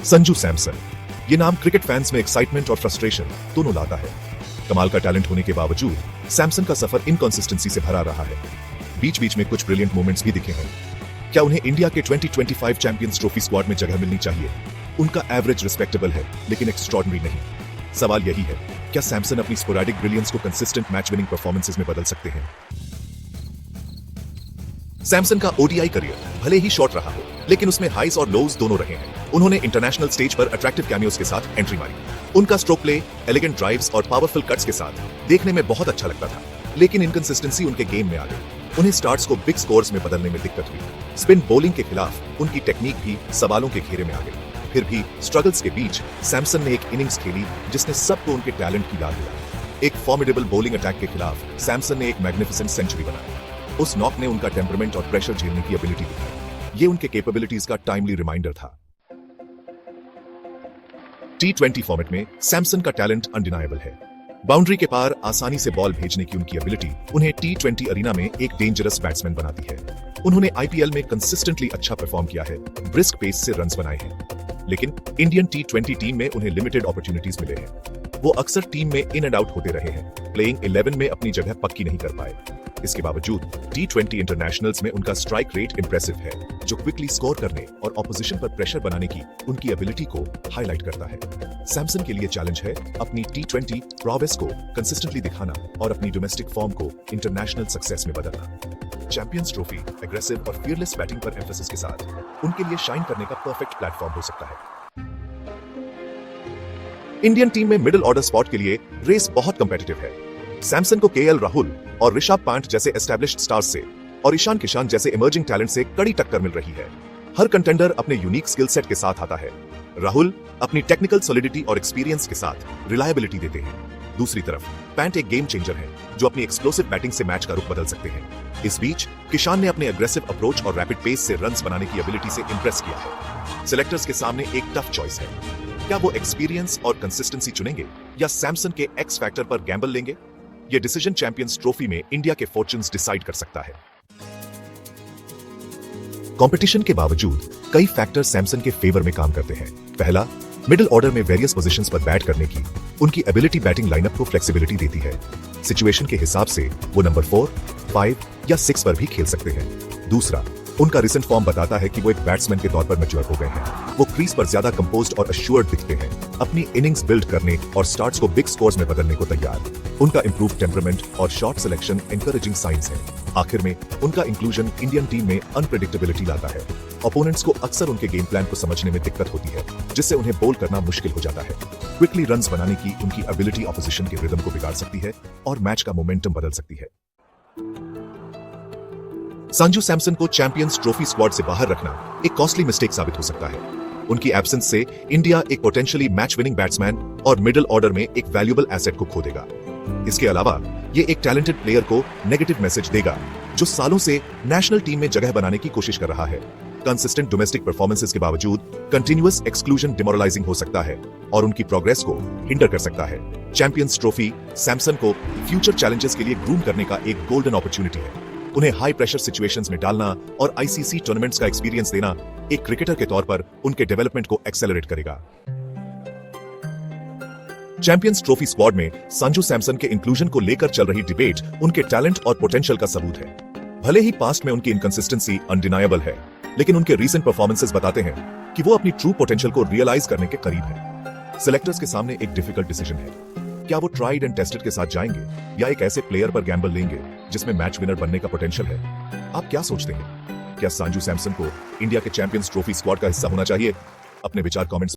संजू सैमसन, ये नाम cricket fans में एक्साइटमेंट और फ्रस्ट्रेशन दोनों लाता है। कमाल का टैलेंट होने के बावजूद सैमसन का सफर इनकंसिस्टेंसी से भरा रहा है। बीच बीच में कुछ ब्रिलियंट मोमेंट्स भी दिखे हैं। क्या उन्हें इंडिया के 2025 चैंपियंस ट्रॉफी स्क्वाड में जगह मिलनी चाहिए? उनका एवरेज रिस्पेक्टेबल है, लेकिन एक्स्ट्रॉर्डिनरी नहीं। सवाल यही है, क्या सैमसन अपनी स्पोरेडिक ब्रिलियंस को कंसिस्टेंट मैच विनिंग परफॉर्मेंसेस में बदल सकते हैं? सैमसन का ओडीआई करियर भले ही शॉर्ट रहा हो, लेकिन उसमें हाइज और लोज दोनों रहे हैं। उन्होंने इंटरनेशनल स्टेज पर अट्रैक्टिव कैमियोज के साथ एंट्री मारी। उनका स्ट्रोक प्ले, एलिगेंट ड्राइव्स और पावरफुल कट्स के साथ देखने में बहुत अच्छा लगता था, लेकिन इनकंसिस्टेंसी उनके गेम में आ गई। उन्हें स्टार्ट्स को बिग स्कोर्स में बदलने में दिक्कत हुई। स्पिन बॉलिंग के खिलाफ उनकी टेक्निक भी सवालों के घेरे में आ गई। फिर भी स्ट्रगल्स के बीच सैमसन ने एक इनिंग्स खेली जिसने सबको उनके टैलेंट की याद दिलाई। एक फॉर्मिडेबल बॉलिंग अटैक के खिलाफ सैमसन ने एक मैग्निफिसेंट सेंचुरी बनाई। उस नॉक ने उनका टेम्परामेंट और प्रेशर झेलने की एबिलिटी दिखाई। ये उनके कैपेबिलिटीज का टाइमली रिमाइंडर था। T20 फॉर्मेट में सैमसन का टैलेंट अनडिनायबल है। बाउंड्री के पार आसानी से बॉल भेजने की उनकी एबिलिटी उन्हें T20 अरीना में एक डेंजरस बैट्समैन बनाती है। उन्होंने आईपीएल में कंसिस्टेंटली अच्छा परफॉर्म किया है, ब्रिस्क पेस से रन्स बनाए हैं, लेकिन इंडियन T20 टीम में उन्हें लिमिटेड अपॉर्चुनिटीज मिले हैं। वो अक्सर टीम में इन एंड आउट होते रहे हैं, प्लेइंग 11 में अपनी जगह पक्की नहीं कर पाए। इसके बावजूद T20 इंटरनेशनल्स में उनका स्ट्राइक रेट इंप्रेसिव है, जो क्विकली स्कोर करने और ऑपोजिशन पर प्रेशर बनाने की उनकी एबिलिटी को हाईलाइट करता है। सैमसन के लिए चैलेंज है अपनी T20 प्रोग्रेस को कंसिस्टेंटली दिखाना और अपनी डोमेस्टिक फॉर्म को इंटरनेशनल सक्सेस में बदलना। चैंपियंस ट्रॉफी एग्रेसिव और फियरलेस बैटिंग पर एम्फेसिस के साथ उनके लिए शाइन करने का परफेक्ट प्लेटफॉर्म हो सकता है। इंडियन टीम में मिडिल ऑर्डर स्पॉट के लिए रेस बहुत कंपेटिटिव है। सैमसन को केएल राहुल और ऋषभ पंत जैसे एस्टैब्लिश्ड स्टार्स से और ईशान किशन जैसे इमर्जिंग टैलेंट से कड़ी टक्कर मिल रही है। हर कंटेंडर अपने यूनिक स्किल सेट के साथ आता है। राहुल अपनी टेक्निकल सॉलिडिटी और एक्सपीरियंस के साथ रिलायबिलिटी देते हैं। दूसरी तरफ पंत एक गेम चेंजर है, जो अपनी एक्सप्लोसिव बैटिंग से मैच का रुख बदल सकते हैं। इस बीच किशन ने अपने अग्रेसिव अप्रोच और रैपिड पेस से रन्स बनाने की एबिलिटी से इंप्रेस किया है। सिलेक्टर्स के सामने एक टफ चॉइस है। क्या वो एक्सपीरियंस और कंसिस्टेंसी चुनेंगे या सैमसन के एक्स फैक्टर पर गैम्बल लेंगे? ये डिसीजन चैंपियंस ट्रॉफी में इंडिया के फॉर्चून्स डिसाइड कर सकता है। कंपटीशन के बावजूद कई फैक्टर सैमसन के फेवर में काम करते हैं। पहला, मिडिल ऑर्डर में वेरियस पोजीशंस पर बैट करने की उनकी एबिलिटी बैटिंग लाइनअप को फ्लेक्सिबिलिटी देती है। सिचुएशन के हिसाब से वो नंबर 4, 5 या 6 पर भी खेल सकते हैं। दूसरा, उनका रिसेंट फॉर्म बताता है कि वो एक बैट्समैन के तौर पर मैच्योर हो गए हैं। वो क्रीज पर ज्यादा कंपोज्ड और अश्योर्ड दिखते हैं, अपनी इनिंग्स बिल्ड करने और स्टार्ट्स को बिग स्कोर्स में बदलने को तैयार। उनका इंप्रूव टेम्परामेंट और शॉट सिलेक्शन एनकरेजिंग साइंस है। आखिर में उनका इंक्लूजन इंडियन टीम में अनप्रेडिक्टेबिलिटी लाता है। ओपोनेंट्स को अक्सर उनके गेम प्लान को समझने में दिक्कत होती है, जिससे उन्हें बोल करना मुश्किल हो जाता है। क्विकली रन्स बनाने की उनकी एबिलिटी ऑपोजिशन के रिदम को बिगाड़ सकती है और मैच का मोमेंटम बदल सकती है। संजू सैमसन को चैंपियंस ट्रॉफी स्क्वाड से बाहर रखना एक कॉस्टली मिस्टेक साबित हो सकता है। उनकी एब्सेंस से इंडिया एक पोटेंशियली मैच विनिंग बैट्समैन और मिडिल ऑर्डर में एक वैल्यूएबल एसेट को खो देगा। इसके अलावा ये एक टैलेंटेड प्लेयर को नेगेटिव मैसेज देगा, जो सालों से नेशनल टीम में जगह बनाने की कोशिश कर रहा है। कंसिस्टेंट डोमेस्टिक परफॉर्मेंसेस के बावजूद कंटिन्यूअस एक्सक्लूजन डिमोरलाइजिंग हो सकता है और उनकी प्रोग्रेस को हिंडर कर सकता है। चैंपियंस ट्रॉफी सैमसन को फ्यूचर चैलेंजेस के लिए ग्रूम करने का एक गोल्डन अपॉर्चुनिटी है। उन्हें हाई प्रेशर सिचुएशंस में डालना और आईसीसी टूर्नामेंट्स का एक्सपीरियंस देना एक क्रिकेटर के तौर पर उनके डेवलपमेंट को एक्सेलरेट करेगा। चैंपियंस ट्रॉफी स्क्वाड में संजू सैमसन के इंक्लूजन को लेकर चल रही डिबेट उनके टैलेंट और पोटेंशियल का सबूत है। भले ही पास्ट में उनकी इनकंसिस्टेंसी अनडिनायबल है, लेकिन उनके रीसेंट परफॉर्मेंसेस बताते हैं कि वो अपनी ट्रू पोटेंशियल को रियलाइज करने के करीब है। सिलेक्टर्स के सामने एक डिफिकल्ट डिसीजन है। क्या वो ट्राइड एंड टेस्टेड के साथ जाएंगे या एक ऐसे प्लेयर पर गैम्बल लेंगे जिसमें मैच विनर बनने का पोटेंशियल है? आप क्या सोचते हैं? क्या संजू सैमसन को इंडिया के चैंपियंस ट्रॉफी स्क्वाड का हिस्सा होना चाहिए? अपने विचार कमेंट्स